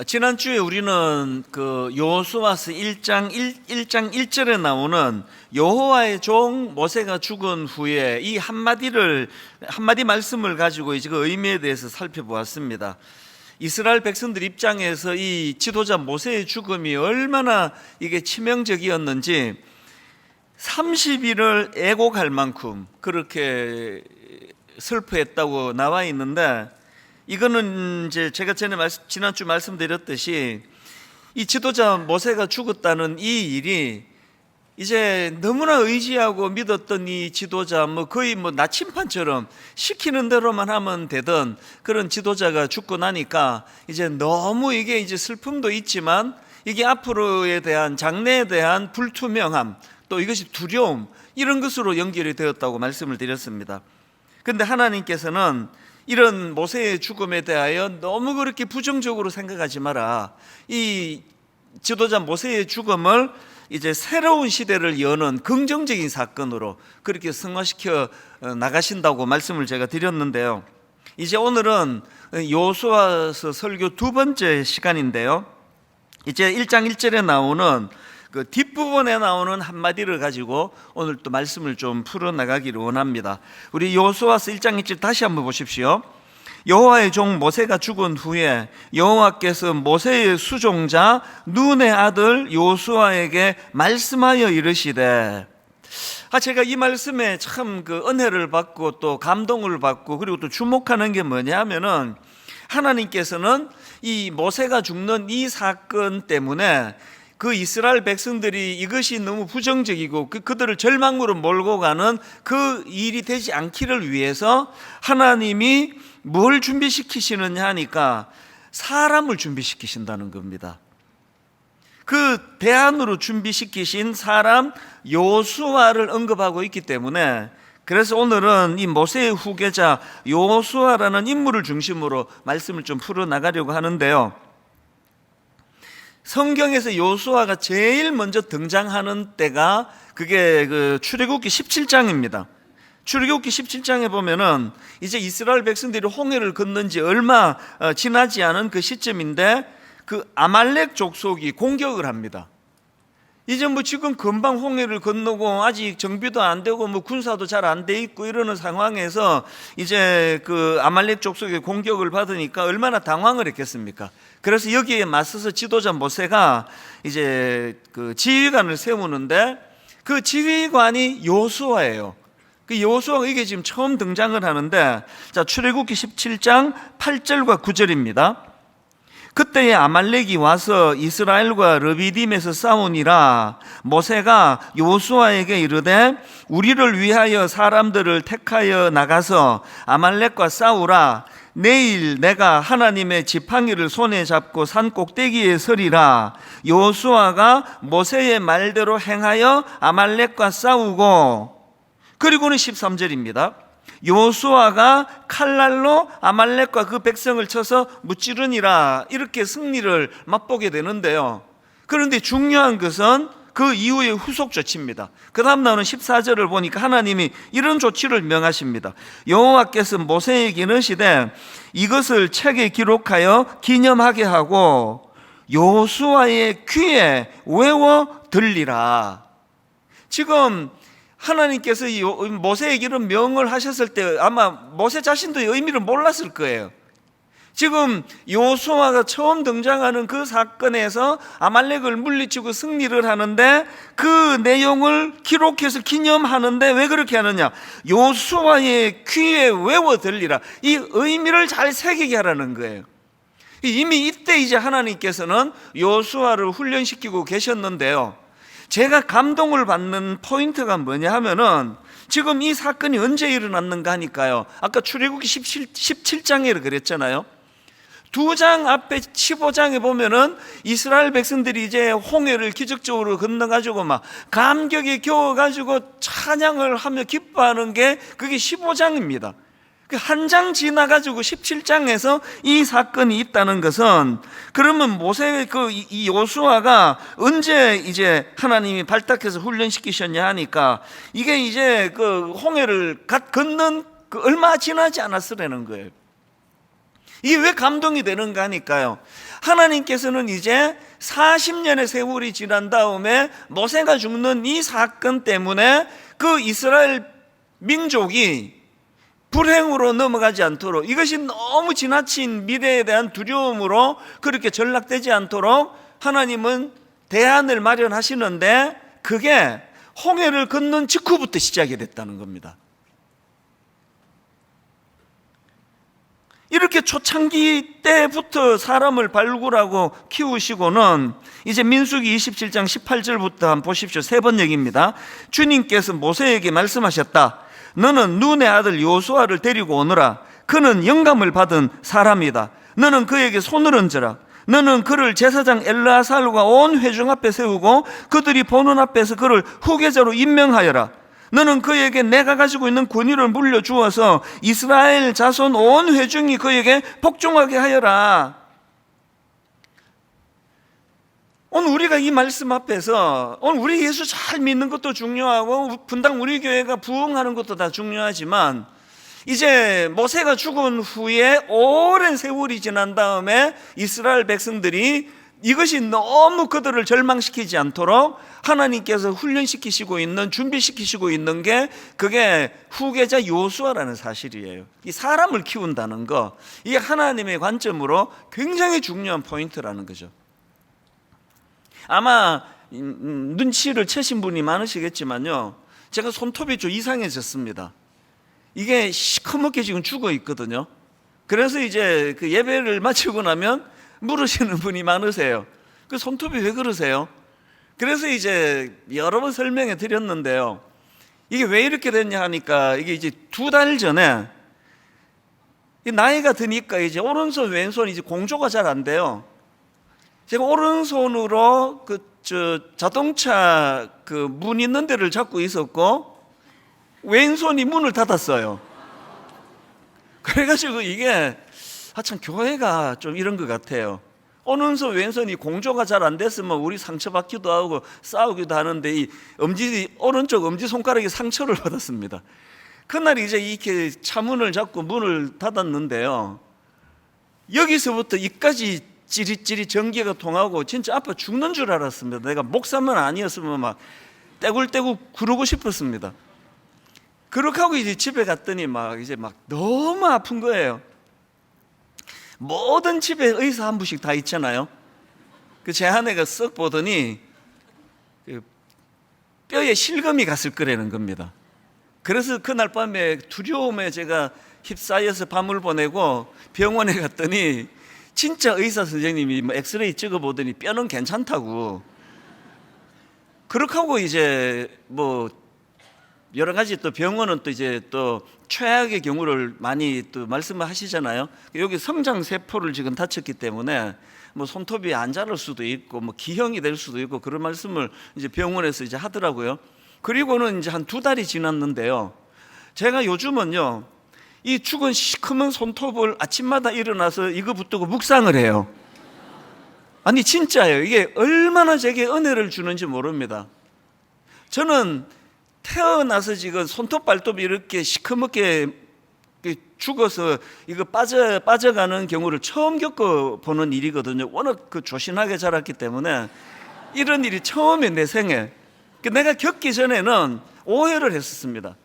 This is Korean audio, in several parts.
지난주에 우리는 그 여호수아서 1장 1절에 나오는 여호와의 종 모세가 죽은 후에 이 한마디 말씀을 가지고 이제 그 의미에 대해서 살펴보았습니다. 이스라엘 백성들 입장에서 이 지도자 모세의 죽음이 얼마나 이게 치명적이었는지 30일을 애곡할 만큼 그렇게 슬퍼했다고 나와 있는데, 이거는 이제 제가 지난주 말씀드렸듯이 이 지도자 모세가 죽었다는 이 일이 이제 너무나 의지하고 믿었던 이 지도자, 거의 나침반처럼 시키는 대로만 하면 되던 그런 지도자가 죽고 나니까 이제 너무 이게 이제 슬픔도 있지만 이게 앞으로에 대한 장래에 대한 불투명함, 또 이것이 두려움, 이런 것으로 연결이 되었다고 말씀을 드렸습니다. 그런데 하나님께서는 이런 모세의 죽음에 대하여 너무 그렇게 부정적으로 생각하지 마라. 이 지도자 모세의 죽음을 이제 새로운 시대를 여는 긍정적인 사건으로 그렇게 승화시켜 나가신다고 말씀을 제가 드렸는데요. 이제 오늘은 여호수아서 설교 두 번째 시간인데요. 이제 1장 1절에 나오는 그 뒷부분에 나오는 한마디를 가지고 오늘 또 말씀을 좀 풀어나가기를 원합니다. 우리 여호수아서 1장 1절 다시 한번 보십시오. 여호와의 종 모세가 죽은 후에 여호와께서 모세의 수종자 눈의 아들 여호수아에게 말씀하여 이르시되, 제가 이 말씀에 참 그 은혜를 받고 또 감동을 받고 그리고 또 주목하는 게 뭐냐 하면은, 하나님께서는 이 모세가 죽는 이 사건 때문에 그 이스라엘 백성들이 이것이 너무 부정적이고 그들을 절망으로 몰고 가는 그 일이 되지 않기를 위해서 하나님이 뭘 준비시키시느냐 하니까 사람을 준비시키신다는 겁니다. 그 대안으로 준비시키신 사람 여호수아를 언급하고 있기 때문에, 그래서 오늘은 이 모세의 후계자 여호수아라는 인물을 중심으로 말씀을 좀 풀어나가려고 하는데요. 성경에서 여호수아가 제일 먼저 등장하는 때가 그게 그 출애굽기 17장입니다. 출애굽기 17장에 보면은 이제 이스라엘 백성들이 홍해를 건넌 지 얼마 지나지 않은 그 시점인데, 그 아말렉 족속이 공격을 합니다. 이제 지금 금방 홍해를 건너고 아직 정비도 안 되고 군사도 잘 안 돼 있고 이러는 상황에서 이제 그 아말렉 족속의 공격을 받으니까 얼마나 당황을 했겠습니까? 그래서 여기에 맞서서 지도자 모세가 이제 그 지휘관을 세우는데, 그 지휘관이 여호수아예요. 그 여호수아가 이게 지금 처음 등장을 하는데, 자, 출애굽기 17장 8절과 9절입니다. 그때에 아말렉이 와서 이스라엘과 르비딤에서 싸우니라. 모세가 여호수아에게 이르되, 우리를 위하여 사람들을 택하여 나가서 아말렉과 싸우라. 내일 내가 하나님의 지팡이를 손에 잡고 산 꼭대기에 서리라. 여호수아가 모세의 말대로 행하여 아말렉과 싸우고, 그리고는 13절입니다. 여호수아가 칼날로 아말렉과 그 백성을 쳐서 무찌르니라. 이렇게 승리를 맛보게 되는데요. 그런데 중요한 것은 그 이후의 후속 조치입니다. 그 다음 나오는 14절을 보니까 하나님이 이런 조치를 명하십니다. 여호와께서 모세에게 이르시되, 이것을 책에 기록하여 기념하게 하고 여호수아의 귀에 외워 들리라. 지금 하나님께서 모세에게 이런 명을 하셨을 때 아마 모세 자신도 의미를 몰랐을 거예요. 지금 여호수아가 처음 등장하는 그 사건에서 아말렉을 물리치고 승리를 하는데, 그 내용을 기록해서 기념하는데 왜 그렇게 하느냐? 여호수아의 귀에 외워 들리라. 이 의미를 잘 새기게 하라는 거예요. 이미 이때 이제 하나님께서는 여호수아를 훈련시키고 계셨는데요. 제가 감동을 받는 포인트가 뭐냐 하면은, 지금 이 사건이 언제 일어났는가 하니까요, 아까 출애굽기 17장에 그랬잖아요. 두 장 앞에 15장에 보면은 이스라엘 백성들이 이제 홍해를 기적적으로 건너가지고 막 감격에 겨워가지고 찬양을 하며 기뻐하는 게 그게 15장입니다. 한 장 지나가지고 17장에서 이 사건이 있다는 것은, 그러면 모세 이 여호수아가 언제 이제 하나님이 발탁해서 훈련시키셨냐 하니까, 이게 이제 그 홍해를 건넌 그 얼마 지나지 않았으라는 거예요. 이게 왜 감동이 되는가 하니까요, 하나님께서는 이제 40년의 세월이 지난 다음에 모세가 죽는 이 사건 때문에 그 이스라엘 민족이 불행으로 넘어가지 않도록, 이것이 너무 지나친 미래에 대한 두려움으로 그렇게 전락되지 않도록 하나님은 대안을 마련하시는데, 그게 홍해를 건넌 직후부터 시작이 됐다는 겁니다. 이렇게 초창기 때부터 사람을 발굴하고 키우시고는 이제 민수기 27장 18절부터 한번 보십시오. 세 번 얘기입니다. 주님께서 모세에게 말씀하셨다. 너는 눈의 아들 여호수아를 데리고 오너라. 그는 영감을 받은 사람이다. 너는 그에게 손을 얹어라. 너는 그를 제사장 엘르아살과 온 회중 앞에 세우고 그들이 보는 앞에서 그를 후계자로 임명하여라. 너는 그에게 내가 가지고 있는 권위를 물려주어서 이스라엘 자손 온 회중이 그에게 복종하게 하여라. 오늘 우리가 이 말씀 앞에서, 오늘 우리 예수 잘 믿는 것도 중요하고 분당 우리 교회가 부흥하는 것도 다 중요하지만, 이제 모세가 죽은 후에 오랜 세월이 지난 다음에 이스라엘 백성들이 이것이 너무 그들을 절망시키지 않도록 하나님께서 훈련시키시고 있는, 준비시키시고 있는 게 그게 후계자 여호수아라는 사실이에요. 이 사람을 키운다는 거, 이게 하나님의 관점으로 굉장히 중요한 포인트라는 거죠. 아마 눈치를 채신 분이 많으시겠지만요, 제가 손톱이 좀 이상해졌습니다. 이게 시커멓게 지금 죽어 있거든요. 그래서 이제 그 예배를 마치고 나면 물으시는 분이 많으세요. 그 손톱이 왜 그러세요? 그래서 이제 여러 번 설명해 드렸는데요, 이게 왜 이렇게 됐냐 하니까, 이게 이제 2달 전에 나이가 드니까 이제 오른손 왼손이 이제 공조가 잘 안 돼요. 제가 오른손으로 자동차 그 문 있는 데를 잡고 있었고 왼손이 문을 닫았어요. 그래가지고 이게 참 교회가 좀 이런 것 같아요. 오른손 왼손이 공조가 잘 안 됐으면 우리 상처받기도 하고 싸우기도 하는데, 이 오른쪽 엄지손가락에 상처를 받았습니다. 그날 이제 이렇게 차문을 잡고 문을 닫았는데요, 여기서부터 이까지 찌릿찌릿 전기가 통하고 진짜 아파 죽는 줄 알았습니다. 내가 목사만 아니었으면 막 떼굴떼굴 구르고 싶었습니다. 그렇게 하고 이제 집에 갔더니 이제 너무 아픈 거예요. 모든 집에 의사 한 분씩 다 있잖아요. 제 아내가 쓱 보더니 뼈에 실금이 갔을 거라는 겁니다. 그래서 그날 밤에 두려움에 제가 휩싸여서 밤을 보내고 병원에 갔더니 진짜 의사 선생님이 엑스레이 찍어보더니 뼈는 괜찮다고. 그렇게 하고 이제 여러 가지 또 병원은 또 이제 또 최악의 경우를 많이 또 말씀을 하시잖아요. 여기 성장세포를 지금 다쳤기 때문에 손톱이 안 자랄 수도 있고 기형이 될 수도 있고, 그런 말씀을 이제 병원에서 이제 하더라고요. 그리고는 이제 한 2달이 지났는데요, 제가 요즘은요, 이 죽은 시커먼 손톱을 아침마다 일어나서 이거 붙들고 묵상을 해요. 아니 진짜예요. 이게 얼마나 제게 은혜를 주는지 모릅니다. 저는 태어나서 지금 손톱 발톱이 이렇게 시커멓게 죽어서 이거 빠져가는 경우를 처음 겪어보는 일이거든요. 워낙 조신하게 자랐기 때문에 이런 일이 처음에 내 생에. 내가 겪기 전에는 오해를 했었습니다.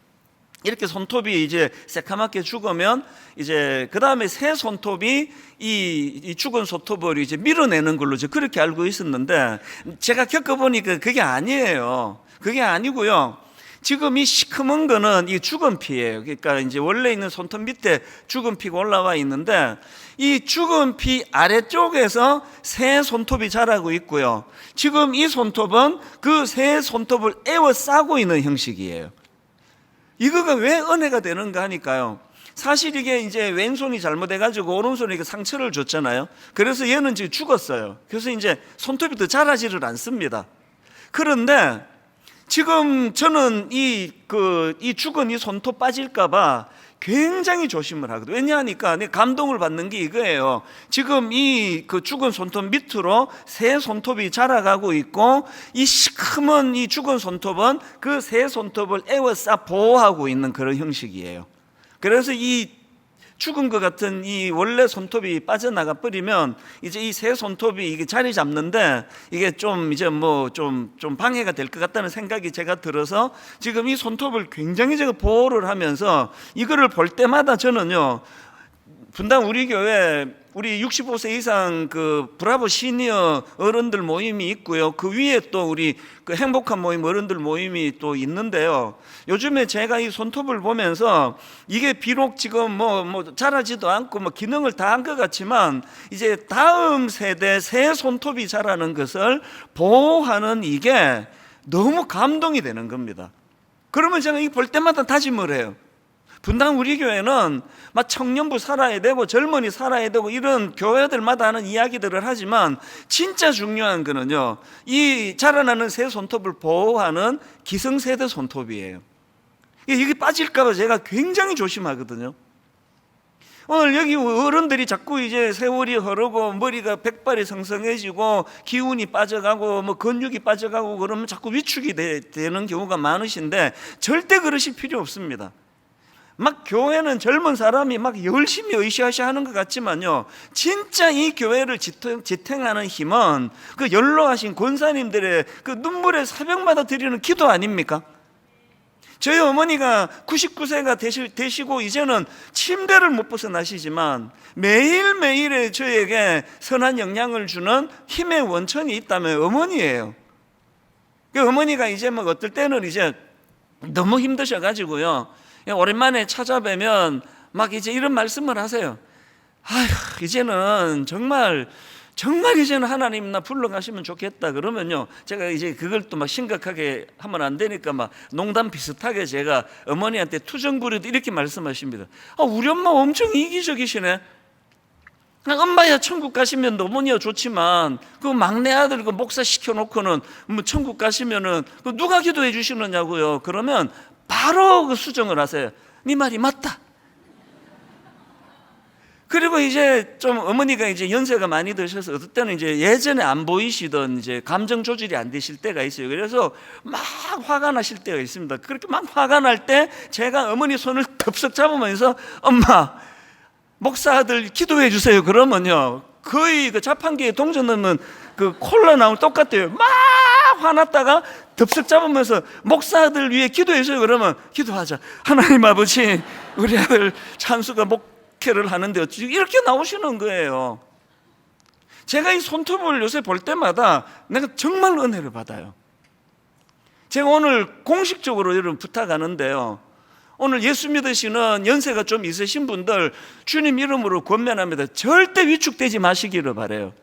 이렇게 손톱이 이제 새카맣게 죽으면 이제 그 다음에 새 손톱이 이 죽은 손톱을 이제 밀어내는 걸로 그렇게 알고 있었는데, 제가 겪어보니까 그게 아니에요. 그게 아니고요, 지금 이 시커먼 거는 이 죽은 피예요. 그러니까 이제 원래 있는 손톱 밑에 죽은 피가 올라와 있는데, 이 죽은 피 아래쪽에서 새 손톱이 자라고 있고요, 지금 이 손톱은 그 새 손톱을 에워싸고 있는 형식이에요. 이거가 왜 은혜가 되는가 하니까요, 사실 이게 이제 왼손이 잘못해가지고 오른손에 상처를 줬잖아요. 그래서 얘는 지금 죽었어요. 그래서 이제 손톱이 더 자라지를 않습니다. 그런데 지금 저는 이 죽은 이 손톱 빠질까봐 굉장히 조심을 하거든요. 왜냐하니까 감동을 받는 게 이거예요. 지금 이 죽은 손톱 밑으로 새 손톱이 자라가고 있고, 이 시커먼 이 죽은 손톱은 그 새 손톱을 에워싸 보호하고 있는 그런 형식이에요. 그래서 이 죽은 것 같은 이 원래 손톱이 빠져나가 버리면 이제 이 새 손톱이 이게 자리 잡는데 이게 좀 이제 뭐 좀 방해가 될 것 같다는 생각이 제가 들어서 지금 이 손톱을 굉장히 제가 보호를 하면서 이거를 볼 때마다 저는요, 분당 우리 교회 우리 65세 이상 그 브라보 시니어 어른들 모임이 있고요. 그 위에 또 우리 그 행복한 모임 어른들 모임이 또 있는데요. 요즘에 제가 이 손톱을 보면서 이게 비록 지금 뭐 자라지도 않고 뭐 기능을 다 한 것 같지만 이제 다음 세대 새 손톱이 자라는 것을 보호하는 이게 너무 감동이 되는 겁니다. 그러면 제가 이 볼 때마다 다짐을 해요. 분당 우리 교회는 막 청년부 살아야 되고 젊은이 살아야 되고 이런 교회들마다 하는 이야기들을 하지만 진짜 중요한 거는요, 이 자라나는 새 손톱을 보호하는 기성세대 손톱이에요. 이게 빠질까 봐 제가 굉장히 조심하거든요. 오늘 여기 어른들이 자꾸 이제 세월이 흐르고 머리가 백발이 성성해지고 기운이 빠져가고 뭐 근육이 빠져가고 그러면 자꾸 위축이 되는 경우가 많으신데 절대 그러실 필요 없습니다. 막 교회는 젊은 사람이 막 열심히 으쌰으쌰 하는 것 같지만요, 진짜 이 교회를 지탱하는 힘은 그 연로하신 권사님들의 그 눈물의 새벽마다 드리는 기도 아닙니까? 저희 어머니가 99세가 되시고 이제는 침대를 못 벗어나시지만 매일매일의 저에게 선한 영향을 주는 힘의 원천이 있다면 어머니예요. 그 어머니가 이제 뭐 어떨 때는 이제 너무 힘드셔가지고요, 오랜만에 찾아뵈면 막 이제 이런 말씀을 하세요. 아휴, 이제는 정말 이제는 하나님 나 불러가시면 좋겠다. 그러면요, 제가 이제 그걸 또 막 심각하게 하면 안 되니까 막 농담 비슷하게 제가 어머니한테 투정 부려도 이렇게 말씀하십니다. 우리 엄마 엄청 이기적이시네. 엄마야 천국 가시면 어머니야 좋지만 그 막내 아들 그 목사 시켜놓고는 뭐 천국 가시면은 그 누가 기도해 주시느냐고요. 그러면 바로 그 수정을 하세요. 네 말이 맞다. 그리고 이제 좀 어머니가 이제 연세가 많이 드셔서 어떨 때는 이제 예전에 안 보이시던 이제 감정 조절이 안 되실 때가 있어요. 그래서 막 화가 나실 때가 있습니다. 그렇게 막 화가 날 때 제가 어머니 손을 덥석 잡으면서 엄마, 목사 아들 기도해 주세요. 그러면요, 거의 그 자판기에 동전 넣으면 그 콜라 나오면 똑같아요. 막 화났다가 덥석 잡으면서 목사 아들 위해 기도해 주세요. 그러면 기도하자. 하나님 아버지, 우리 아들 찬수가 목회를 하는데 어찌 이렇게 나오시는 거예요. 제가 이 손톱을 요새 볼 때마다 내가 정말 은혜를 받아요. 제가 오늘 공식적으로 여러분 부탁하는데요, 오늘 예수 믿으시는 연세가 좀 있으신 분들 주님 이름으로 권면합니다. 절대 위축되지 마시기를 바라요.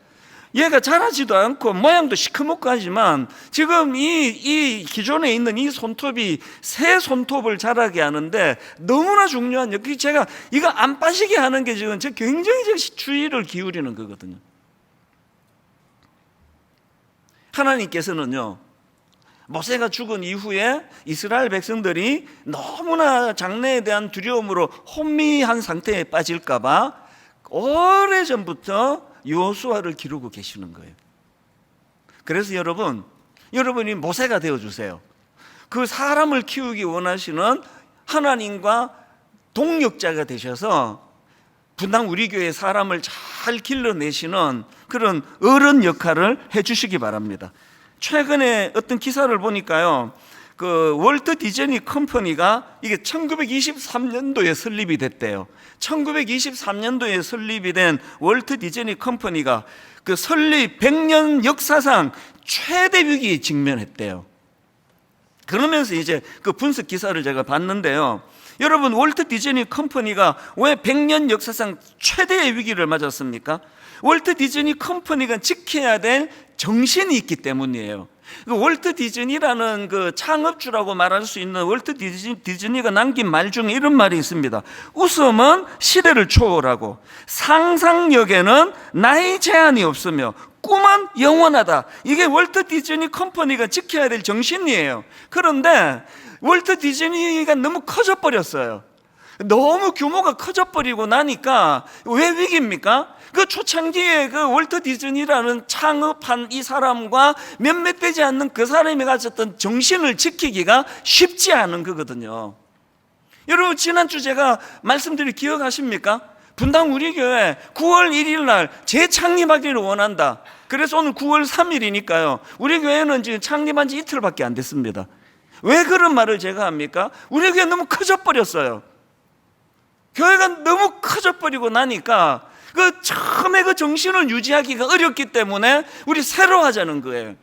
얘가 자라지도 않고 모양도 시커멓고 하지만 지금 이 기존에 있는 이 손톱이 새 손톱을 자라게 하는데 너무나 중요한 여기 제가 이거 안 빠지게 하는 게 지금 제가 굉장히 주의를 기울이는 거거든요. 하나님께서는요, 모세가 죽은 이후에 이스라엘 백성들이 너무나 장래에 대한 두려움으로 혼미한 상태에 빠질까 봐 오래전부터 여호수아를 기르고 계시는 거예요. 그래서 여러분이 모세가 되어주세요. 그 사람을 키우기 원하시는 하나님과 동역자가 되셔서 분당 우리 교회 사람을 잘 길러내시는 그런 어른 역할을 해주시기 바랍니다. 최근에 어떤 기사를 보니까요, 그 월트 디즈니 컴퍼니가 이게 1923년도에 설립이 됐대요. 1923년도에 설립이 된 월트 디즈니 컴퍼니가 그 설립 100년 역사상 최대 위기에 직면했대요. 그러면서 이제 그 분석 기사를 제가 봤는데요, 여러분 월트 디즈니 컴퍼니가 왜 100년 역사상 최대의 위기를 맞았습니까? 월트 디즈니 컴퍼니가 지켜야 될 정신이 있기 때문이에요. 그 월트 디즈니라는 그 창업주라고 말할 수 있는 월트 디즈니가 남긴 말 중에 이런 말이 있습니다. 웃음은 시대를 초월하고 상상력에는 나이 제한이 없으며 꿈은 영원하다. 이게 월트 디즈니 컴퍼니가 지켜야 될 정신이에요. 그런데 월트 디즈니가 너무 커져버렸어요. 너무 규모가 커져버리고 나니까 왜 위기입니까? 그 초창기에 그 월트 디즈니라는 창업한 이 사람과 몇몇 되지 않는 그 사람이 가졌던 정신을 지키기가 쉽지 않은 거거든요. 여러분, 지난주 제가 말씀드린 기억하십니까? 분당 우리 교회 9월 1일 날 재창립하기를 원한다. 그래서 오늘 9월 3일이니까요. 우리 교회는 지금 창립한 지 이틀밖에 안 됐습니다. 왜 그런 말을 제가 합니까? 우리 교회 너무 커져버렸어요. 교회가 너무 커져버리고 나니까 그 처음에 그 정신을 유지하기가 어렵기 때문에 우리 새로 하자는 거예요.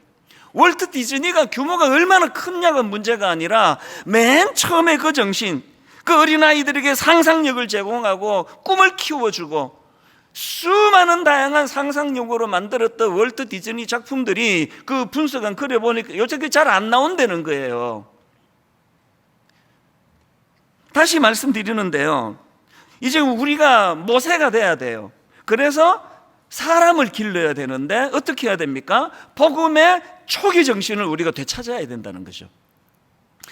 월트 디즈니가 규모가 얼마나 크냐가 문제가 아니라 맨 처음에 그 정신, 그 어린아이들에게 상상력을 제공하고 꿈을 키워주고 수많은 다양한 상상력으로 만들었던 월트 디즈니 작품들이 그 분석한 글에 보니까 요새 그게 잘 안 나온다는 거예요. 다시 말씀드리는데요, 이제 우리가 모세가 돼야 돼요. 그래서 사람을 길러야 되는데 어떻게 해야 됩니까? 복음의 초기 정신을 우리가 되찾아야 된다는 거죠.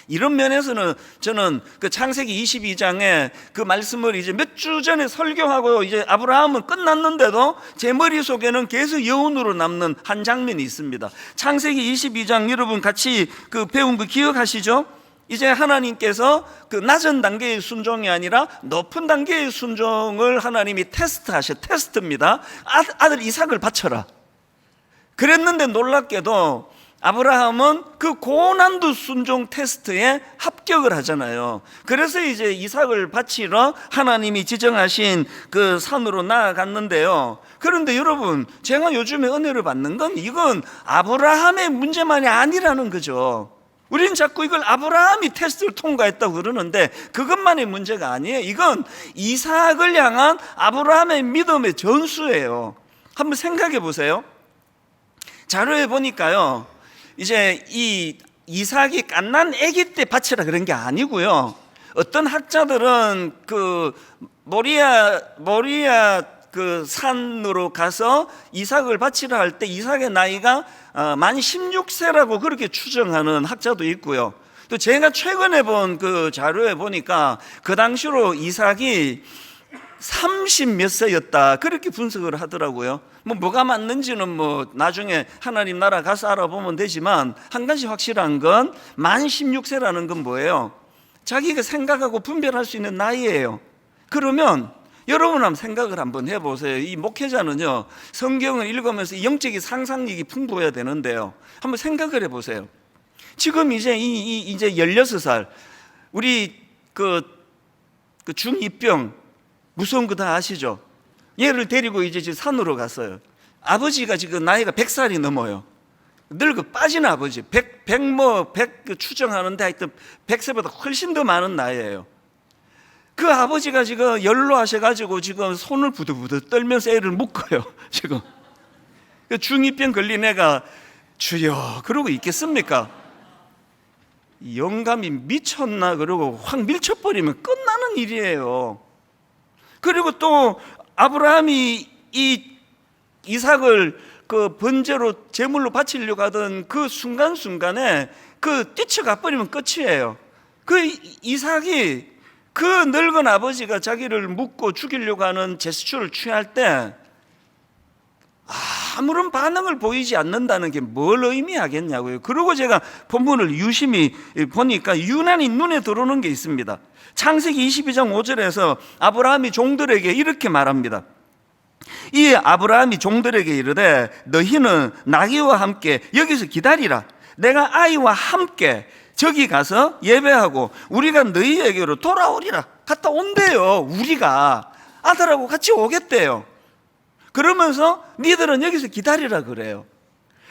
이런 면에서는 저는 그 창세기 22장에 그 말씀을 이제 몇 주 전에 설교하고 이제 아브라함은 끝났는데도 제 머릿속에는 계속 여운으로 남는 한 장면이 있습니다. 창세기 22장 여러분 같이 그 배운 거 기억하시죠? 이제 하나님께서 그 낮은 단계의 순종이 아니라 높은 단계의 순종을 하나님이 테스트입니다. 아들 이삭을 바쳐라. 그랬는데 놀랍게도 아브라함은 그 고난도 순종 테스트에 합격을 하잖아요. 그래서 이제 이삭을 바치러 하나님이 지정하신 그 산으로 나아갔는데요. 그런데 여러분, 제가 요즘에 은혜를 받는 건 이건 아브라함의 문제만이 아니라는 거죠. 우리는 자꾸 이걸 아브라함이 테스트를 통과했다고 그러는데 그것만의 문제가 아니에요. 이건 이삭을 향한 아브라함의 믿음의 전수예요. 한번 생각해 보세요. 자료에 보니까요, 이제 이 이삭이 갓난 아기 때 바치라 그런 게 아니고요, 어떤 학자들은 그 모리아 그 산으로 가서 이삭을 바치라 할 때 이삭의 나이가 만 16세라고 그렇게 추정하는 학자도 있고요. 또 제가 최근에 본 그 자료에 보니까 그 당시로 이삭이 30 몇 세였다 그렇게 분석을 하더라고요. 뭐가 맞는지는 뭐 나중에 하나님 나라 가서 알아보면 되지만 한 가지 확실한 건 만 16세라는 건 뭐예요? 자기가 생각하고 분별할 수 있는 나이예요. 그러면 여러분 한번 생각을 한번 해보세요. 이 목회자는요, 성경을 읽으면서 영적인 상상력이 풍부해야 되는데요, 한번 생각을 해보세요. 지금 이제 이제 16살 우리 그 중2병 무서운 거 다 아시죠? 얘를 데리고 이제 산으로 갔어요. 아버지가 지금 나이가 100살이 넘어요. 늙어 빠진 아버지, 100 추정하는데 하여튼 100세보다 훨씬 더 많은 나이예요. 그 아버지가 지금 연로하셔가지고 지금 손을 부들부들 떨면서 애를 묶어요. 지금 그 중2병 걸린 애가 주여 그러고 있겠습니까? 영감이 미쳤나 그러고 확 밀쳐버리면 끝나는 일이에요. 그리고 또 아브라함이 이 이삭을 그 번제로 제물로 바치려고 하던 그 순간순간에 그 뛰쳐가 버리면 끝이에요. 그 이삭이 그 늙은 아버지가 자기를 묶고 죽이려고 하는 제스처를 취할 때 아무런 반응을 보이지 않는다는 게 뭘 의미하겠냐고요. 그리고 제가 본문을 유심히 보니까 유난히 눈에 들어오는 게 있습니다. 창세기 22장 5절에서 아브라함이 종들에게 이렇게 말합니다. 이 아브라함이 종들에게 이르되 너희는 나귀와 함께 여기서 기다리라. 내가 아이와 함께 저기 가서 예배하고 우리가 너희에게로 돌아오리라. 갔다 온대요. 우리가 아들하고 같이 오겠대요. 그러면서 니들은 여기서 기다리라 그래요.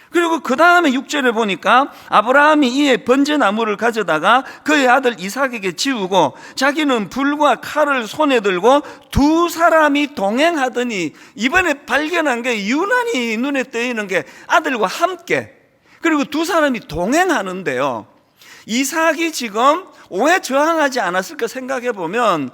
그리고 그 다음에 6절에 보니까 아브라함이 이에 번제나무를 가져다가 그의 아들 이삭에게 지우고 자기는 불과 칼을 손에 들고 두 사람이 동행하더니, 이번에 발견한 게 유난히 눈에 띄는 게 아들과 함께, 그리고 두 사람이 동행하는데요, 이삭이 지금 왜 저항하지 않았을까 생각해 보면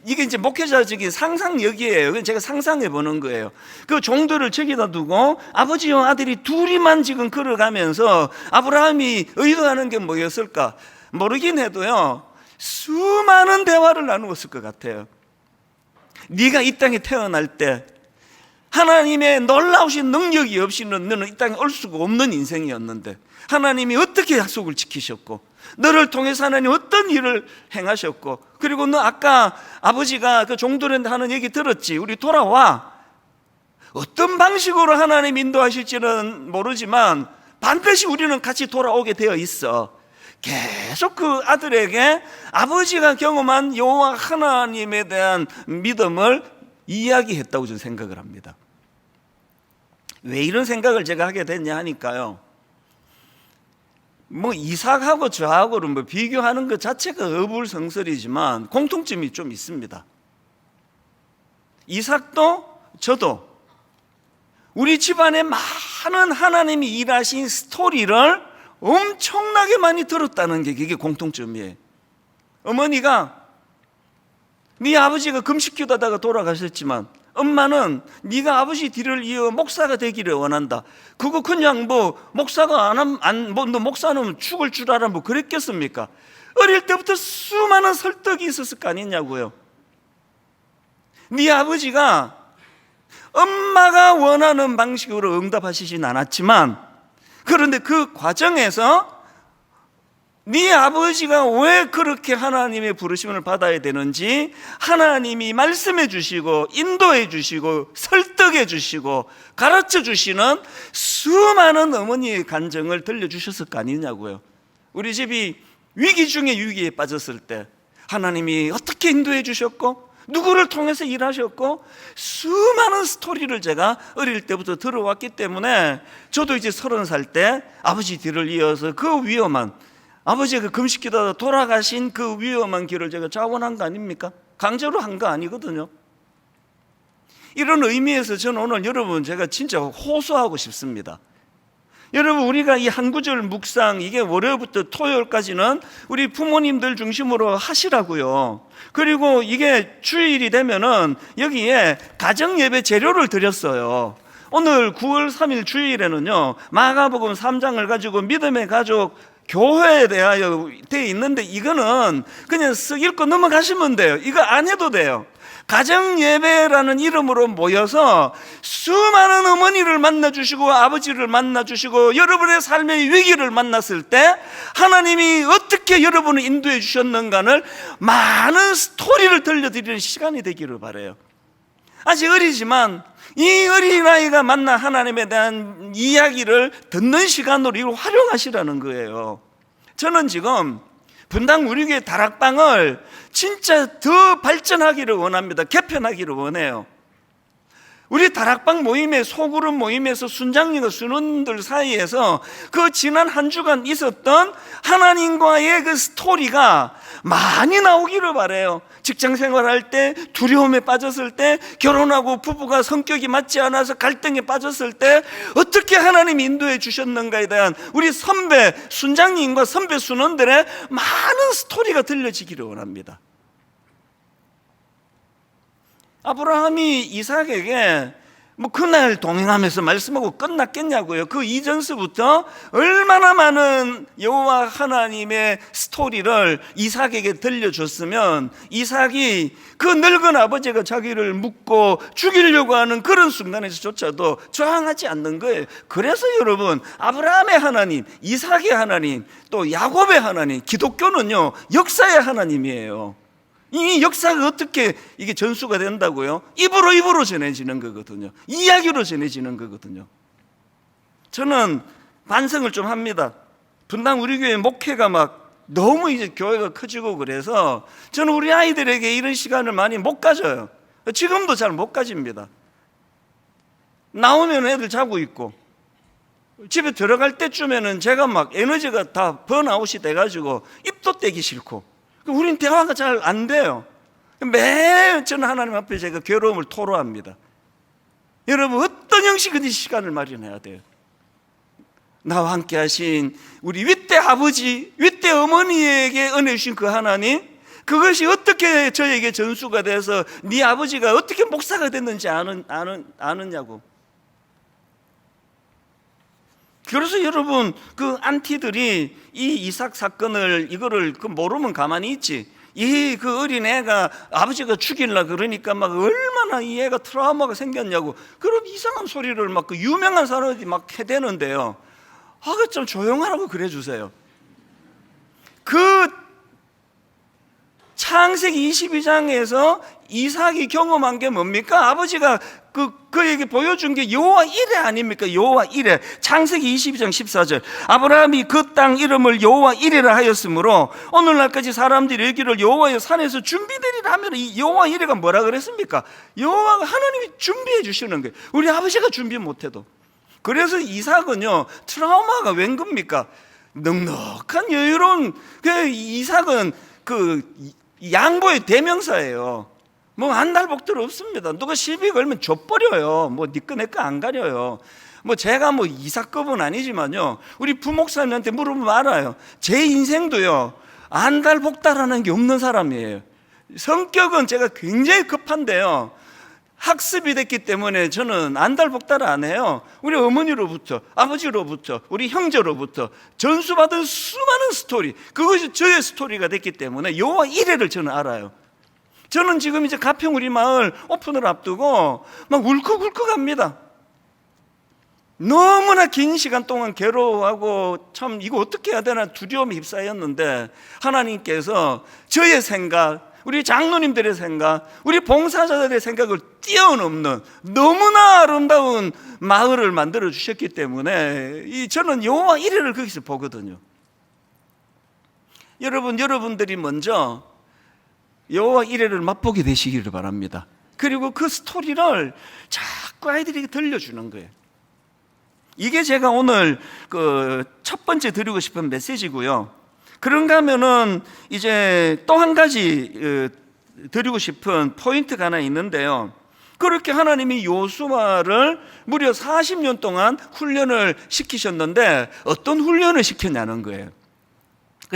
이게 이제 목회자적인 상상력이에요. 제가 상상해 보는 거예요. 그 종들을 저기다 두고 아버지와 아들이 둘이만 지금 걸어가면서 아브라함이 의도하는 게 뭐였을까 모르긴 해도요, 수많은 대화를 나누었을 것 같아요. 네가 이 땅에 태어날 때 하나님의 놀라우신 능력이 없이는 너는 이 땅에 올 수가 없는 인생이었는데 하나님이 어떻게 약속을 지키셨고 너를 통해서 하나님 어떤 일을 행하셨고, 그리고 너 아까 아버지가 그 종들한테 하는 얘기 들었지? 우리 돌아와. 어떤 방식으로 하나님 인도하실지는 모르지만 반드시 우리는 같이 돌아오게 되어 있어. 계속 그 아들에게 아버지가 경험한 여호와 하나님에 대한 믿음을 이야기했다고 저는 생각을 합니다. 왜 이런 생각을 제가 하게 됐냐 하니까요, 뭐 이삭하고 저하고를 뭐 비교하는 것 자체가 어불성설이지만 공통점이 좀 있습니다. 이삭도 저도 우리 집안에 많은 하나님이 일하신 스토리를 엄청나게 많이 들었다는 게 그게 공통점이에요. 어머니가 네 아버지가 금식기도하다가 돌아가셨지만 엄마는 네가 아버지 뒤를 이어 목사가 되기를 원한다. 그거 그냥 뭐 목사가 너 목사는 죽을 줄 알아 뭐 그랬겠습니까? 어릴 때부터 수많은 설득이 있었을 거 아니냐고요. 네 아버지가 엄마가 원하는 방식으로 응답하시진 않았지만, 그런데 그 과정에서 네 아버지가 왜 그렇게 하나님의 부르심을 받아야 되는지 하나님이 말씀해 주시고 인도해 주시고 설득해 주시고 가르쳐 주시는 수많은 어머니의 간증을 들려주셨을 거 아니냐고요. 우리 집이 위기 중에 위기에 빠졌을 때 하나님이 어떻게 인도해 주셨고 누구를 통해서 일하셨고 수많은 스토리를 제가 어릴 때부터 들어왔기 때문에 저도 이제 30살 때 아버지 뒤를 이어서 그 위험한, 아버지가 금식기도하다 돌아가신 그 위험한 길을 제가 자원한 거 아닙니까? 강제로 한 거 아니거든요. 이런 의미에서 저는 오늘 여러분 제가 진짜 호소하고 싶습니다. 여러분, 우리가 이 한 구절 묵상, 이게 월요일부터 토요일까지는 우리 부모님들 중심으로 하시라고요. 그리고 이게 주일이 되면은 여기에 가정예배 재료를 드렸어요. 오늘 9월 3일 주일에는요, 마가복음 3장을 가지고 믿음의 가족 교회에 대하여 되어 있는데 이거는 그냥 쓱 읽고 넘어가시면 돼요. 이거 안 해도 돼요. 가정예배라는 이름으로 모여서 수많은 어머니를 만나주시고 아버지를 만나주시고 여러분의 삶의 위기를 만났을 때 하나님이 어떻게 여러분을 인도해 주셨는가를 많은 스토리를 들려드리는 시간이 되기를 바라요. 아직 어리지만 이 어린아이가 만난 하나님에 대한 이야기를 듣는 시간으로 이걸 활용하시라는 거예요. 저는 지금 분당 우리 교회 다락방을 진짜 더 발전하기를 원합니다. 개편하기를 원해요. 우리 다락방 모임에, 소그룹 모임에서 순장님과 순원들 사이에서 그 지난 한 주간 있었던 하나님과의 그 스토리가 많이 나오기를 바라요. 직장 생활할 때 두려움에 빠졌을 때, 결혼하고 부부가 성격이 맞지 않아서 갈등에 빠졌을 때 어떻게 하나님이 인도해 주셨는가에 대한 우리 선배 순장님과 선배 순원들의 많은 스토리가 들려지기를 원합니다. 아브라함이 이삭에게 뭐 그날 동행하면서 말씀하고 끝났겠냐고요. 그 이전서부터 얼마나 많은 여호와 하나님의 스토리를 이삭에게 들려줬으면 이삭이 그 늙은 아버지가 자기를 묻고 죽이려고 하는 그런 순간에서조차도 저항하지 않는 거예요. 그래서 여러분, 아브라함의 하나님, 이삭의 하나님, 또 야곱의 하나님, 기독교는요 역사의 하나님이에요. 이 역사가 어떻게 이게 전수가 된다고요? 입으로 전해지는 거거든요. 이야기로 전해지는 거거든요. 저는 반성을 좀 합니다. 분당 우리 교회 목회가 막 너무 이제 교회가 커지고 그래서 저는 우리 아이들에게 이런 시간을 많이 못 가져요. 지금도 잘 못 가집니다. 나오면 애들 자고 있고 집에 들어갈 때쯤에는 제가 막 에너지가 다 번아웃이 돼가지고 입도 떼기 싫고, 우린 대화가 잘 안 돼요. 매일 저는 하나님 앞에 제가 괴로움을 토로합니다. 여러분, 어떤 형식이든 시간을 마련해야 돼요. 나와 함께 하신 우리 윗대 아버지, 윗대 어머니에게 은혜 주신 그 하나님, 그것이 어떻게 저에게 전수가 돼서 네 아버지가 어떻게 목사가 됐는지 아느냐고. 그래서 여러분, 그 안티들이 이 이삭 사건을 이거를 모르면 가만히 있지. 그 어린 애가 아버지가 죽이려고 그러니까 막 얼마나 이 애가 트라우마가 생겼냐고 그런 이상한 소리를 막 그 유명한 사람들이 막 해대는데요. 그 좀 조용하라고 그래 주세요. 그 창세기 22장에서 이삭이 경험한 게 뭡니까? 아버지가 그에게 보여준 게 여호와 이레 아닙니까? 여호와 이레. 창세기 22장 14절. 아브라함이 그 땅 이름을 여호와 이레라 하였으므로 오늘날까지 사람들이 여기를 여호와의 산에서 준비되리라 하면 이 여호와 이레가 뭐라 그랬습니까? 여호와가 하나님이 준비해 주시는 거예요. 우리 아버지가 준비 못해도. 그래서 이삭은요, 트라우마가 웬 겁니까? 넉넉한 여유로운 이삭은 양보의 대명사예요. 뭐 안달복들 없습니다. 누가 시비 걸면 져버려요. 뭐 니꺼 내꺼 안 가려요. 뭐 제가 뭐 이삭급은 아니지만요, 우리 부목사님한테 물어보면 알아요. 제 인생도요 안달복달하는 게 없는 사람이에요. 성격은 제가 굉장히 급한데요, 학습이 됐기 때문에 저는 안달복달을 안 해요. 우리 어머니로부터, 아버지로부터, 우리 형제로부터 전수받은 수많은 스토리, 그것이 저의 스토리가 됐기 때문에 여호와 이레를 저는 알아요. 저는 지금 이제 가평 우리 마을 오픈을 앞두고 막 울컥울컥합니다. 너무나 긴 시간 동안 괴로워하고 참 이거 어떻게 해야 되나 두려움에 휩싸였는데 하나님께서 저의 생각, 우리 장로님들의 생각, 우리 봉사자들의 생각을 뛰어넘는 너무나 아름다운 마을을 만들어 주셨기 때문에 저는 여호와 이레를 거기서 보거든요. 여러분들이 먼저 여호와 이레를 맛보게 되시기를 바랍니다. 그리고 그 스토리를 자꾸 아이들에게 들려주는 거예요. 이게 제가 오늘 첫 번째 드리고 싶은 메시지고요. 그런가 하면은 이제 또 한 가지 드리고 싶은 포인트가 하나 있는데요. 그렇게 하나님이 요수아를 무려 40년 동안 훈련을 시키셨는데 어떤 훈련을 시켰냐는 거예요.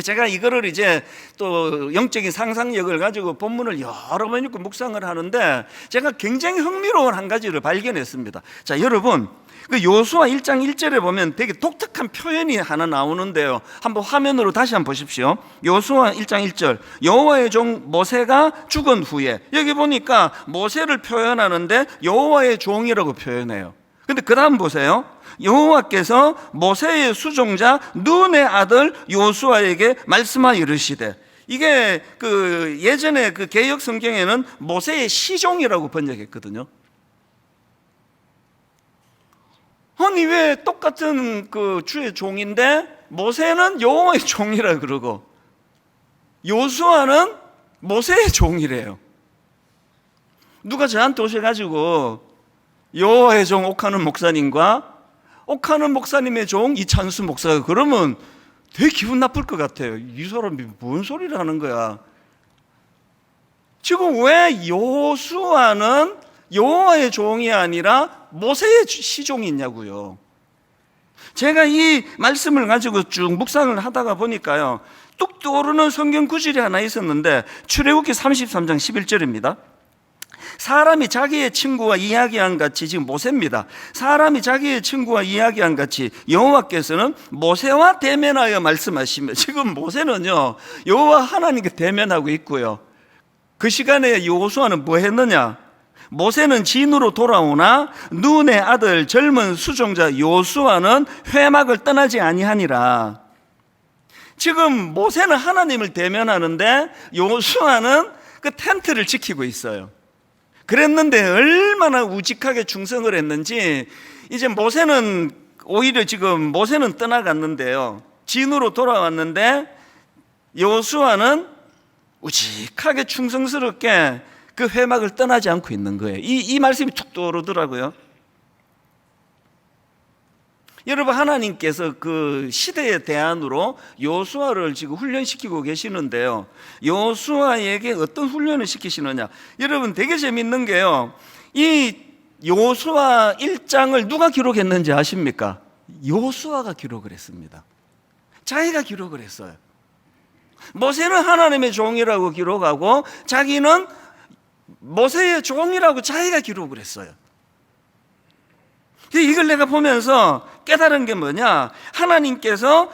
제가 이거를 이제 또 영적인 상상력을 가지고 본문을 여러 번 읽고 묵상을 하는데 제가 굉장히 흥미로운 한 가지를 발견했습니다. 자, 여러분, 그 요수아 1장 1절에 보면 되게 독특한 표현이 하나 나오는데요. 한번 화면으로 다시 한번 보십시오. 요수아 1장 1절. 여호와의 종 모세가 죽은 후에, 여기 보니까 모세를 표현하는데 여호와의 종이라고 표현해요. 근데 그 다음 보세요. 여호와께서 모세의 수종자 눈의 아들 요수아에게 말씀하여 이르시되, 이게 예전에 개역 성경에는 모세의 시종이라고 번역했거든요. 아니 왜 똑같은 주의 종인데 모세는 여호와의 종이라 그러고 요수아는 모세의 종이래요. 누가 저한테 오셔가지고 여호와의 종 옥하는 목사님과 옥하는 목사님의 종 이찬수 목사가 그러면 되게 기분 나쁠 것 같아요. 이 사람이 뭔 소리를 하는 거야. 지금 왜 요수아는 여호와의 종이 아니라 모세의 시종이 있냐고요. 제가 이 말씀을 가지고 쭉 묵상을 하다가 보니까요, 뚝 떠오르는 성경 구절이 하나 있었는데 출애굽기 33장 11절입니다. 사람이 자기의 친구와 이야기한 같이, 지금 모세입니다. 사람이 자기의 친구와 이야기한 같이 여호와께서는 모세와 대면하여 말씀하시며, 지금 모세는요 여호와 하나님께 대면하고 있고요. 그 시간에 요수아는 뭐 했느냐? 모세는 진으로 돌아오나 눈의 아들 젊은 수종자 요수아는 회막을 떠나지 아니하니라. 지금 모세는 하나님을 대면하는데 요수아는 그 텐트를 지키고 있어요. 그랬는데 얼마나 우직하게 충성을 했는지 이제 모세는 오히려 지금 모세는 떠나갔는데요, 진으로 돌아왔는데 여호수아는 우직하게 충성스럽게 그 회막을 떠나지 않고 있는 거예요. 이 말씀이 툭 떠오르더라고요. 여러분, 하나님께서 그 시대의 대안으로 여호수아를 지금 훈련시키고 계시는데요, 여호수아에게 어떤 훈련을 시키시느냐? 여러분, 되게 재밌는 게요, 이 여호수아 1장을 누가 기록했는지 아십니까? 여호수아가 기록을 했습니다. 자기가 기록을 했어요. 모세는 하나님의 종이라고 기록하고 자기는 모세의 종이라고 자기가 기록을 했어요. 이걸 내가 보면서 깨달은 게 뭐냐? 하나님께서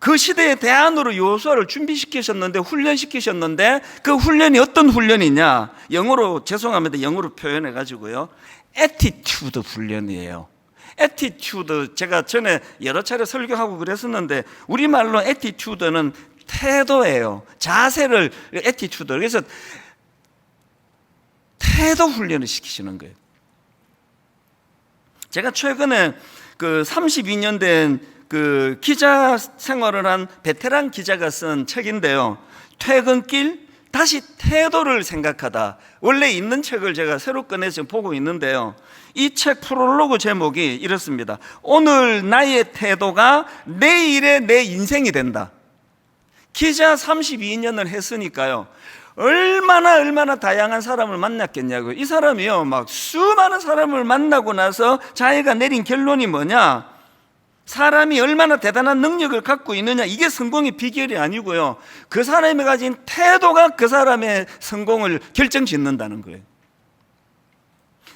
그 시대의 대안으로 여호수아를 준비시키셨는데, 훈련시키셨는데, 그 훈련이 어떤 훈련이냐? 영어로, 죄송합니다, 영어로 표현해 가지고요, 애티튜드 훈련이에요. 애티튜드, 제가 전에 여러 차례 설교하고 그랬었는데, 우리말로 애티튜드는 태도예요. 자세를, 애티튜드. 그래서 태도 훈련을 시키시는 거예요. 제가 최근에 그 32년 된 그 기자 생활을 한 베테랑 기자가 쓴 책인데요, 퇴근길 다시 태도를 생각하다. 원래 있는 책을 제가 새로 꺼내서 지금 보고 있는데요, 이 책 프롤로그 제목이 이렇습니다. 오늘 나의 태도가 내일의 내 인생이 된다. 기자 32년을 했으니까요, 얼마나 다양한 사람을 만났겠냐고요. 이 사람이요, 막 수많은 사람을 만나고 나서 자기가 내린 결론이 뭐냐? 사람이 얼마나 대단한 능력을 갖고 있느냐, 이게 성공의 비결이 아니고요, 그 사람이 가진 태도가 그 사람의 성공을 결정짓는다는 거예요.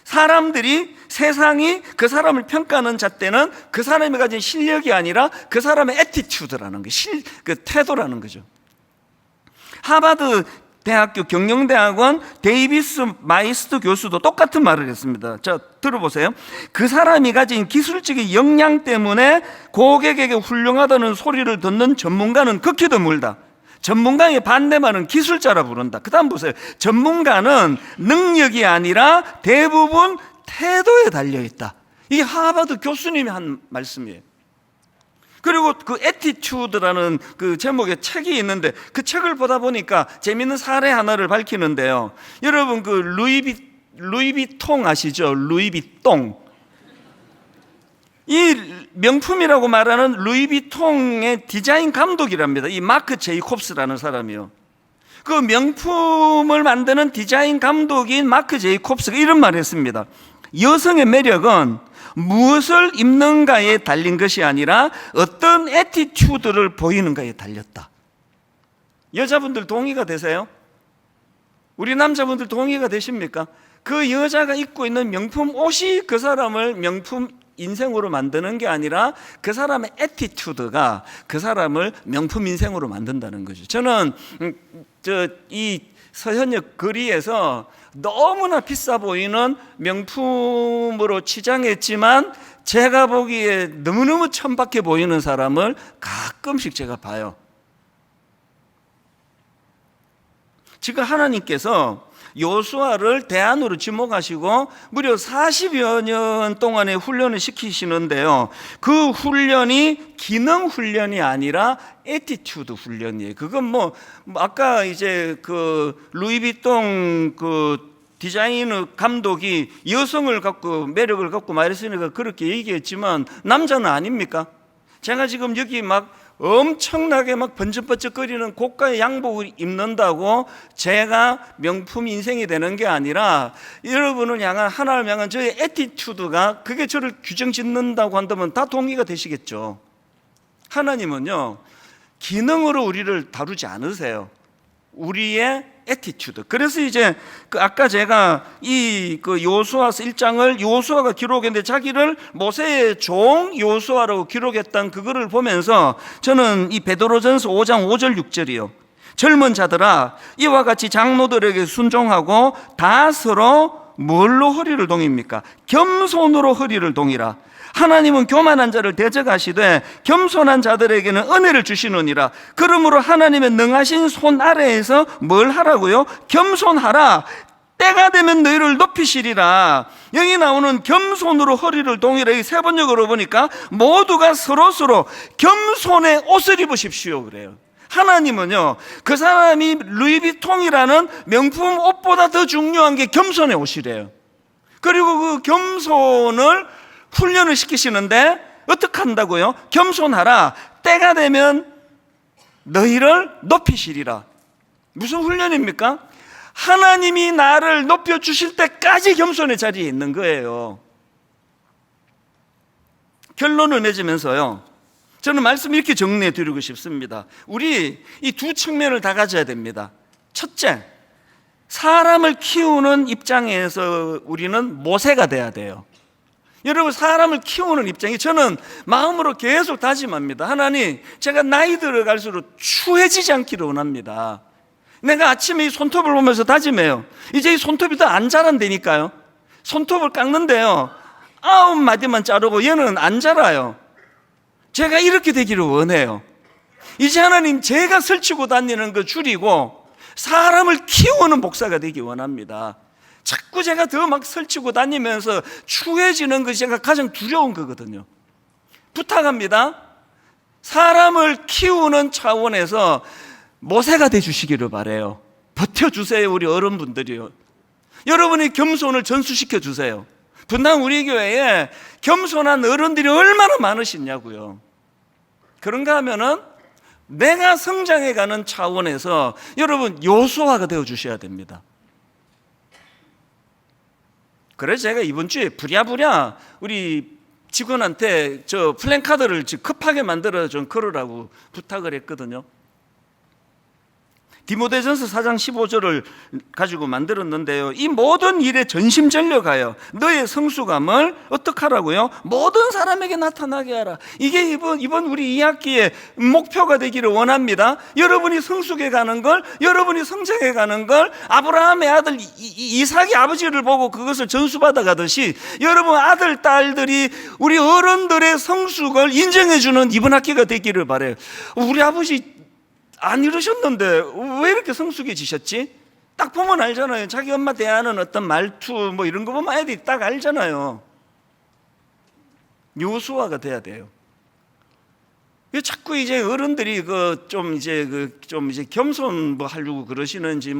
사람들이, 세상이 그 사람을 평가하는 잣대는 그 사람이 가진 실력이 아니라 그 사람의 애티튜드라는 거예요. 그 태도라는 거죠. 하버드 대학교 경영대학원 데이비스 마이스트 교수도 똑같은 말을 했습니다. 자, 들어보세요. 그 사람이 가진 기술적인 역량 때문에 고객에게 훌륭하다는 소리를 듣는 전문가는 극히 드물다. 전문가의 반대말은 기술자라 부른다. 그 다음 보세요. 전문가는 능력이 아니라 대부분 태도에 달려있다. 이게 하버드 교수님이 한 말씀이에요. 그리고 그 애티튜드라는 그 제목의 책이 있는데, 그 책을 보다 보니까 재밌는 사례 하나를 밝히는데요, 여러분 그 루이비통 아시죠? 루이비통. 이 명품이라고 말하는 루이비통의 디자인 감독이랍니다. 이 마크 제이콥스라는 사람이요. 그 명품을 만드는 디자인 감독인 마크 제이콥스가 이런 말을 했습니다. 여성의 매력은 무엇을 입는가에 달린 것이 아니라 어떤 애티튜드를 보이는가에 달렸다. 여자분들 동의가 되세요? 우리 남자분들 동의가 되십니까? 그 여자가 입고 있는 명품 옷이 그 사람을 명품 인생으로 만드는 게 아니라 그 사람의 애티튜드가 그 사람을 명품 인생으로 만든다는 거죠. 저는 이 서현역 거리에서 너무나 비싸 보이는 명품으로 치장했지만 제가 보기에 너무너무 천박해 보이는 사람을 가끔씩 제가 봐요. 지금 하나님께서 여호수아를 대안으로 지목하시고 무려 40여 년 동안의 훈련을 시키시는데요, 그 훈련이 기능 훈련이 아니라 애티튜드 훈련이에요. 그건 뭐 아까 이제 그 루이비통 그 디자이너 감독이 여성을 갖고 매력을 갖고 말했으니까 그렇게 얘기했지만 남자는 아닙니까? 제가 지금 여기 막 엄청나게 막 번쩍번쩍거리는 고가의 양복을 입는다고 제가 명품 인생이 되는 게 아니라, 여러분을 향한, 하나님을 향한 저의 애티튜드가 그게 저를 규정 짓는다고 한다면 다 동의가 되시겠죠. 하나님은요, 기능으로 우리를 다루지 않으세요. 우리의 애티튜드. 그래서 이제 그 아까 제가 이 그 여호수아서 1장을 여호수아가 기록했는데 자기를 모세의 종 여호수아라고 기록했던 그거를 보면서 저는 이 베드로전서 5장 5절 6절이요. 젊은 자들아, 이와 같이 장로들에게 순종하고 다 서로 뭘로 허리를 동입니까? 겸손으로 허리를 동이라. 하나님은 교만한 자를 대적하시되 겸손한 자들에게는 은혜를 주시느니라. 그러므로 하나님의 능하신 손 아래에서 뭘 하라고요? 겸손하라. 때가 되면 너희를 높이시리라. 여기 나오는 겸손으로 허리를 동이라, 이 세 번역으로 보니까 모두가 서로서로 겸손의 옷을 입으십시오 그래요. 하나님은요, 그 사람이 루이비통이라는 명품 옷보다 더 중요한 게 겸손의 옷이래요. 그리고 그 겸손을 훈련을 시키시는데 어떻게 한다고요? 겸손하라. 때가 되면 너희를 높이시리라. 무슨 훈련입니까? 하나님이 나를 높여주실 때까지 겸손의 자리에 있는 거예요. 결론을 맺으면서요, 저는 말씀 이렇게 정리해 드리고 싶습니다. 우리 이 두 측면을 다 가져야 됩니다. 첫째, 사람을 키우는 입장에서 우리는 모세가 돼야 돼요. 여러분, 사람을 키우는 입장이 저는 마음으로 계속 다짐합니다. 하나님, 제가 나이 들어갈수록 추해지지 않기를 원합니다. 내가 아침에 이 손톱을 보면서 다짐해요. 이제 이 손톱이 더 안 자란다니까요. 손톱을 깎는데요, 9마디만 자르고 얘는 안 자라요. 제가 이렇게 되기를 원해요. 이제 하나님, 제가 설치고 다니는 거 줄이고 사람을 키우는 목사가 되기 원합니다. 자꾸 제가 더 막 설치고 다니면서 추해지는 것이 제가 가장 두려운 거거든요. 부탁합니다. 사람을 키우는 차원에서 모세가 되주시기를 바라요. 버텨주세요, 우리 어른분들이요. 여러분이 겸손을 전수시켜 주세요. 분당 우리 교회에 겸손한 어른들이 얼마나 많으시냐고요. 그런가 하면은 내가 성장해가는 차원에서 여러분 요소화가 되어 주셔야 됩니다. 그래서 제가 이번 주에 부랴부랴 우리 직원한테 저 플랜카드를 급하게 만들어 좀 걸으라고 부탁을 했거든요. 디모데전서 4장 15절을 가지고 만들었는데요, 이 모든 일에 전심전력하여 너의 성숙함을 어떻게 하라고요? 모든 사람에게 나타나게 하라. 이게 이번 우리 2학기의 목표가 되기를 원합니다. 여러분이 성숙해 가는 걸, 여러분이 성장해 가는 걸, 아브라함의 아들 이삭이 아버지를 보고 그것을 전수받아 가듯이 여러분 아들, 딸들이 우리 어른들의 성숙을 인정해 주는 이번 학기가 되기를 바라요. 우리 아버지 안 이러셨는데 왜 이렇게 성숙해지셨지? 딱 보면 알잖아요. 자기 엄마 대하는 어떤 말투 뭐 이런 거 보면 아이들이 딱 알잖아요. 요소화가 돼야 돼요. 자꾸 이제 어른들이 좀 이제 겸손 뭐 하려고 그러시는지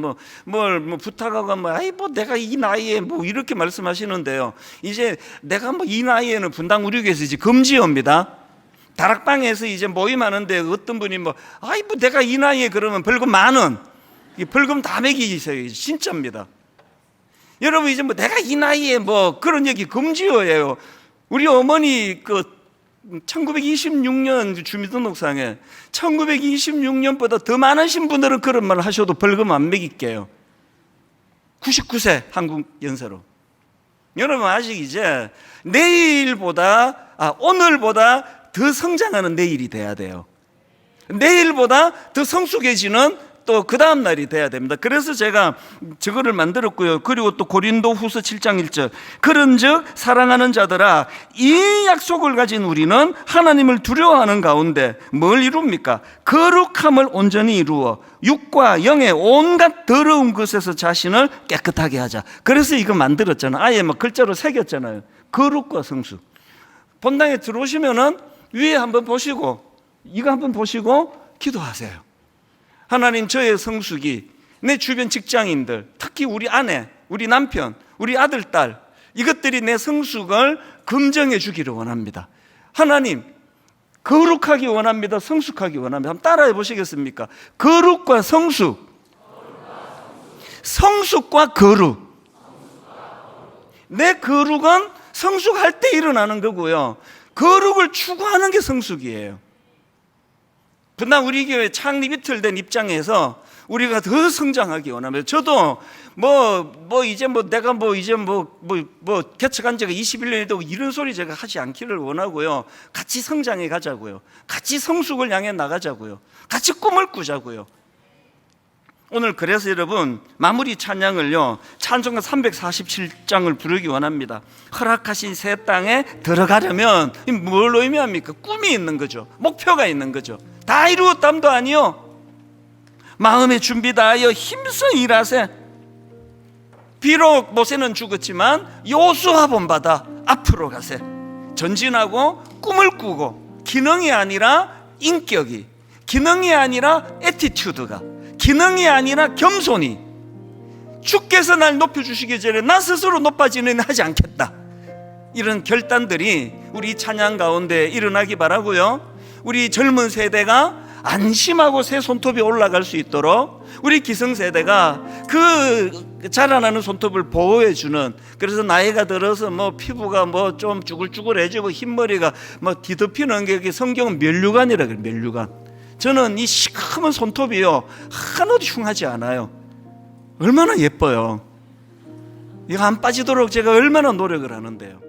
뭘 부탁하고 내가 이 나이에 뭐 이렇게 말씀하시는데요. 이제 내가 뭐 이 나이에는 분당 우리 교회에서 이제 금지입니다. 다락방에서 이제 모임하는데 어떤 분이 내가 이 나이에 그러면 벌금 10,000원, 벌금 다 매기세요. 진짜입니다. 여러분, 이제 내가 이 나이에 그런 얘기 금지어예요. 우리 어머니 1926년 주민등록상에 1926년보다 더 많으신 분들은 그런 말 하셔도 벌금 안 매길게요. 99세 한국 연세로. 여러분, 아직 이제 오늘보다 더 성장하는 내일이 돼야 돼요. 내일보다 더 성숙해지는 또 그 다음 날이 돼야 됩니다. 그래서 제가 저거를 만들었고요. 그리고 또 고린도 후서 7장 1절, 그런즉 사랑하는 자들아, 이 약속을 가진 우리는 하나님을 두려워하는 가운데 뭘 이룹니까? 거룩함을 온전히 이루어 육과 영의 온갖 더러운 것에서 자신을 깨끗하게 하자. 그래서 이거 만들었잖아요. 아예 글자로 새겼잖아요. 거룩과 성숙. 본당에 들어오시면은 위에 한번 보시고 이거 한번 보시고 기도하세요. 하나님, 저의 성숙이 내 주변 직장인들, 특히 우리 아내, 우리 남편, 우리 아들, 딸, 이것들이 내 성숙을 긍정해 주기를 원합니다. 하나님, 거룩하기 원합니다. 성숙하기 원합니다. 한번 따라해 보시겠습니까? 거룩과 성숙, 성숙과 거룩. 내 거룩은 성숙할 때 일어나는 거고요, 거룩을 추구하는 게 성숙이에요. 분당 우리 교회 창립 이틀 된 입장에서 우리가 더 성장하기 원합니다. 저도 내가 개척한 지가 21년이 되고 이런 소리 제가 하지 않기를 원하고요. 같이 성장해 가자고요. 같이 성숙을 향해 나가자고요. 같이 꿈을 꾸자고요. 오늘 그래서 여러분 마무리 찬양을요, 찬송가 347장을 부르기 원합니다. 허락하신 새 땅에 들어가려면 뭘 의미합니까? 꿈이 있는 거죠. 목표가 있는 거죠. 다 이루었담도 아니요, 마음의 준비 다하여 힘써 일하세. 비록 모세는 죽었지만 여호수아 본받아 앞으로 가세. 전진하고 꿈을 꾸고, 기능이 아니라 인격이, 기능이 아니라 애티튜드가, 기능이 아니라 겸손이, 주께서 날 높여주시기 전에 나 스스로 높아지는 하지 않겠다, 이런 결단들이 우리 찬양 가운데 일어나기 바라고요. 우리 젊은 세대가 안심하고 새 손톱이 올라갈 수 있도록 우리 기성세대가 그 자라나는 손톱을 보호해주는, 그래서 나이가 들어서 피부가 좀 쭈글쭈글해지고 흰머리가 뒤덮이는 게 성경은 면류관이라 그래요. 면류관. 저는 이 시커먼 손톱이요, 하나도 흉하지 않아요. 얼마나 예뻐요. 이거 안 빠지도록 제가 얼마나 노력을 하는데요.